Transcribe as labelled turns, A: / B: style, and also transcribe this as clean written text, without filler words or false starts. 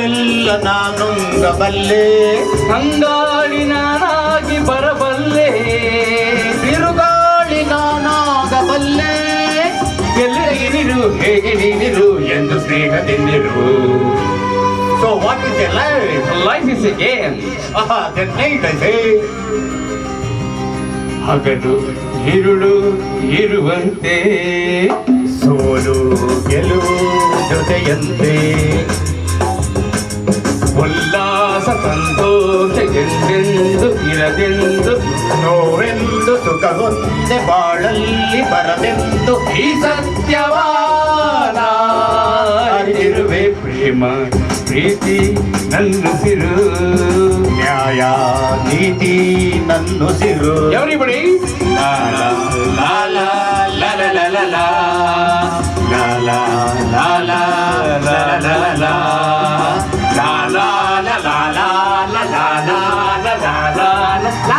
A: ಹಾಡೆಲ್ಲ ನಾನುಂಗಬಲ್ಲೆ,
B: ಹಂಗಾಳಿ ನಾನಾಗಿ ಬರಬಲ್ಲೆ,
A: ಬಿರುಗಾಳಿ ನಾನಾಗಬಲ್ಲೆ,
B: ಎಲ್ಲೆಗೆ ನೀರು ಹೇಗೆ ನೀನಿರು ಎಂದು ಸ್ನೇಹದಿಂದಿರು.
A: So what is a life?
B: Life is a game.
A: Then night I say,
B: ಹಗಲು ഇരുಳು ಇರುವಂತೆ,
A: ಸೋಲು ಗೆಲುವು ಜೊತೆಯಂತೆ,
B: ಉಲ್ಲಾಸ ಸಂತೋಷ ಎಂದೆಂದು ಇರದೆಂದು,
A: ನೋವೆಂದು ಸುಖ ಹೊಂದೆ ಬಾಳಲ್ಲಿ ಬರದೆಂದು
B: ಈ ಸತ್ಯವಾದ ಅರಿತಿರುವೆ. ಪ್ರೇಮ ಪ್ರೀತಿ ನನ್ನುಸಿರು,
A: ನ್ಯಾಯ ನೀತಿ ನನ್ನುಸಿರು.
B: ಎವ್ರಿಬಡಿ ಲಾಲ ಲಾಲ ಲಾಲ ಲಾಲ ಲಾಲ ಲಾಲ ಲಾಲ ಲಾಲ ಲಾಲ ಲಾಲ ಲಾಲ ಲಾಲ ಲಾಲ ಲಾಲ